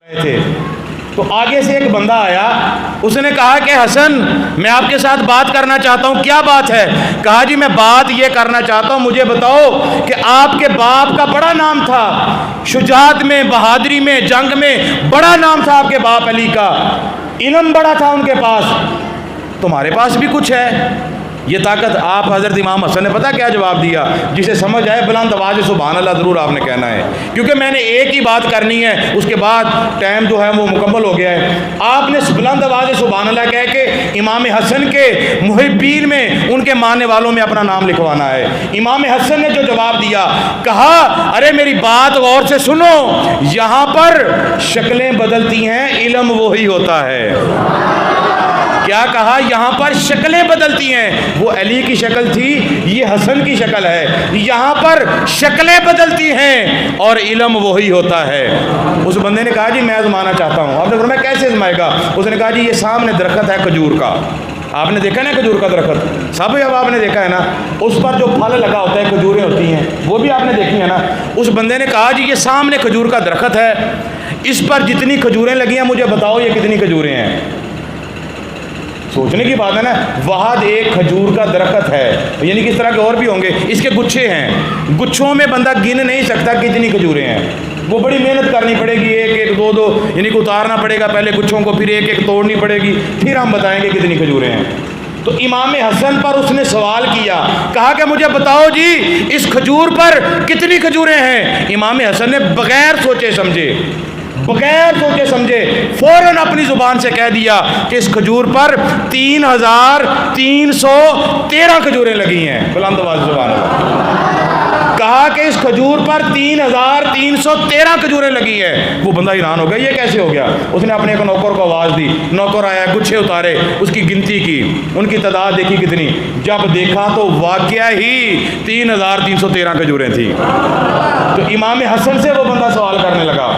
تھے تو آگے سے ایک بندہ آیا، اس نے کہا کہ حسن میں آپ کے ساتھ بات کرنا چاہتا ہوں۔ کیا بات ہے؟ کہا جی میں بات یہ کرنا چاہتا ہوں، مجھے بتاؤ کہ آپ کے باپ کا بڑا نام تھا، شجاعت میں، بہادری میں، جنگ میں بڑا نام تھا آپ کے باپ علی کا، علم بڑا تھا ان کے پاس، تمہارے پاس بھی کچھ ہے یہ طاقت؟ آپ حضرت امام حسن نے پتہ کیا جواب دیا؟ جسے سمجھ آئے بلند آواز سے سبحان اللہ ضرور آپ نے کہنا ہے، کیونکہ میں نے ایک ہی بات کرنی ہے، اس کے بعد ٹائم جو ہے وہ مکمل ہو گیا ہے۔ آپ نے بلند آواز سے سبحان اللہ کہہ کے امام حسن کے محبین میں، ان کے ماننے والوں میں اپنا نام لکھوانا ہے۔ امام حسن نے جو جواب دیا، کہا ارے میری بات غور سے سنو، یہاں پر شکلیں بدلتی ہیں، علم وہی ہوتا ہے۔ کیا کہا؟ یہاں پر شکلیں بدلتی ہیں، وہ علی کی شکل تھی، یہ حسن کی شکل ہے، یہاں پر شکلیں بدلتی ہیں اور علم وہی ہوتا ہے۔ اس بندے نے کہا جی میں آزمانا چاہتا ہوں۔ آپ نے فرمایا کیسے آزمائے گا؟ اس نے کہا جی یہ سامنے درخت ہے کھجور کا، آپ نے دیکھا نا کھجور کا درخت، سب اب آپ نے دیکھا ہے نا، اس پر جو پھل لگا ہوتا ہے، کھجوریں ہوتی ہیں، وہ بھی آپ نے دیکھی ہیں نا۔ اس بندے نے کہا جی یہ سامنے کھجور کا درخت ہے، اس پر جتنی کھجوریں لگی ہیں مجھے بتاؤ یہ کتنی کھجوریں ہیں؟ سوچنے کی بات ہے نا، وہاں ایک کھجور کا درخت ہے، یعنی کس طرح کے اور بھی ہوں گے، اس کے گچھے ہیں، گچھوں میں بندہ گن نہیں سکتا کتنی کھجوریں ہیں، وہ بڑی محنت کرنی پڑے گی، ایک ایک دو دو یعنی کہ اتارنا پڑے گا پہلے گچھوں کو، پھر ایک ایک توڑنی پڑے گی، پھر ہم بتائیں گے کتنی کھجوریں ہیں۔ تو امام حسن پر اس نے سوال کیا، کہا کہ مجھے بتاؤ جی اس کھجور پر کتنی کھجوریں ہیں؟ امام حسن نے بغیر سوچے سمجھے فوراً اپنی زبان سے کہہ دیا کہ اس کھجور پر 3313 کھجوریں لگی ہیں۔ بلند آواز سبحان اللہ۔ کہا کہ اس کھجور پر 3313 کھجوریں لگی ہیں۔ وہ بندہ حیران ہو گیا، یہ کیسے ہو گیا؟ اس نے اپنے ایک نوکر کو آواز دی، نوکر آیا، گچھے اتارے، اس کی گنتی کی، ان کی تعداد دیکھی کتنی، جب دیکھا تو واقعہ ہی 3313 کھجوریں تھیں۔ تو امام حسن سے وہ بندہ سوال کرنے لگا،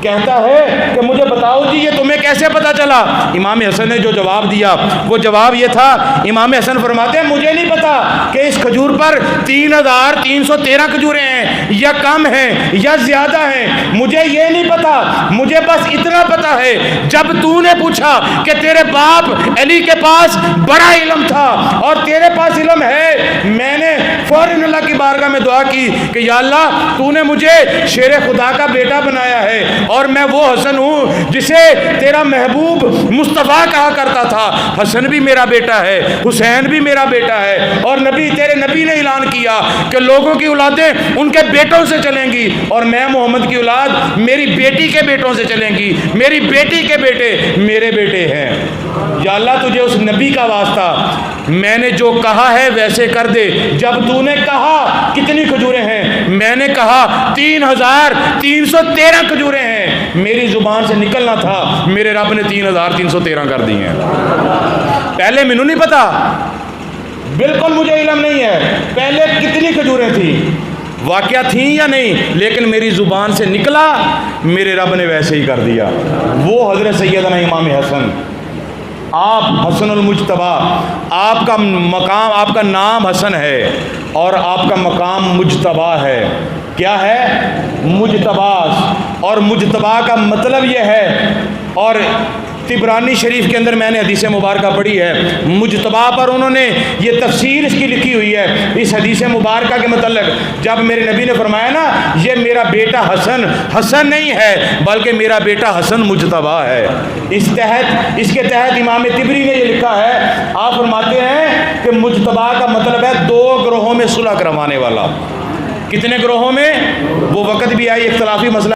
کہتا ہے کہ مجھے بتاؤ جی یہ تمہیں کیسے پتا چلا؟ امام حسن نے جو جواب دیا وہ جواب یہ تھا، امام حسن فرماتے ہیں مجھے نہیں پتا کہ اس کھجور پر 3313 کھجوریں ہیں یا کم ہیں یا زیادہ ہیں، مجھے یہ نہیں پتا، مجھے بس اتنا پتا ہے جب تو نے پوچھا کہ تیرے باپ علی کے پاس بڑا علم تھا اور تیرے پاس علم ہے، میں نے فوراً اللہ کی بارگاہ میں دعا کی کہ یا اللہ تو نے مجھے شیر خدا کا بیٹا بنایا ہے اور میں وہ حسن ہوں جسے تیرا محبوب مصطفیٰ کہا کرتا تھا، حسن بھی میرا بیٹا ہے، حسین بھی میرا بیٹا ہے، اور تیرے نبی نے اعلان کیا کہ لوگوں کی اولادیں ان کے بیٹوں سے چلیں گی اور میں محمد کی اولاد میری بیٹی کے بیٹوں سے چلیں گی، میری بیٹی کے بیٹے میرے بیٹے ہیں۔ یا اللہ تجھے اس نبی کا واسطہ، میں نے جو کہا ہے ویسے کر دے، جب تو نے کہا کتنی کھجوریں ہیں، میں نے کہا 3313 کھجوریں ہیں، میری زبان سے نکلنا تھا، میرے رب نے 3313 کر دی ہیں۔ پہلے مینوں نہیں پتا، بالکل مجھے علم نہیں ہے پہلے کتنی کھجوریں تھیں، واقعہ تھیں یا نہیں، لیکن میری زبان سے نکلا، میرے رب نے ویسے ہی کر دیا۔ وہ حضرت سیدنا امام حسن، آپ حسن المجتبیٰ، آپ کا مقام، آپ کا نام حسن ہے اور آپ کا مقام مجتبیٰ ہے۔ کیا ہے؟ مجتبیٰ، اور مجتبیٰ کا مطلب یہ ہے، اور طبرانی شریف کے اندر میں نے حدیث مبارکہ پڑھی ہے، مجتبیٰ پر انہوں نے یہ تفسیر اس کی لکھی ہوئی ہے اس حدیث مبارکہ کے متعلق، جب میرے نبی نے فرمایا نا یہ میرا بیٹا حسن نہیں ہے بلکہ میرا بیٹا حسن مجتبیٰ ہے، اس کے تحت امام طبری نے یہ لکھا ہے، آپ فرماتے ہیں کہ مجتبیٰ کا مطلب ہے 2 گروہوں میں صلح کروانے والا۔ کتنے گروہوں میں؟ وہ وقت بھی آئی اختلافی مسئلہ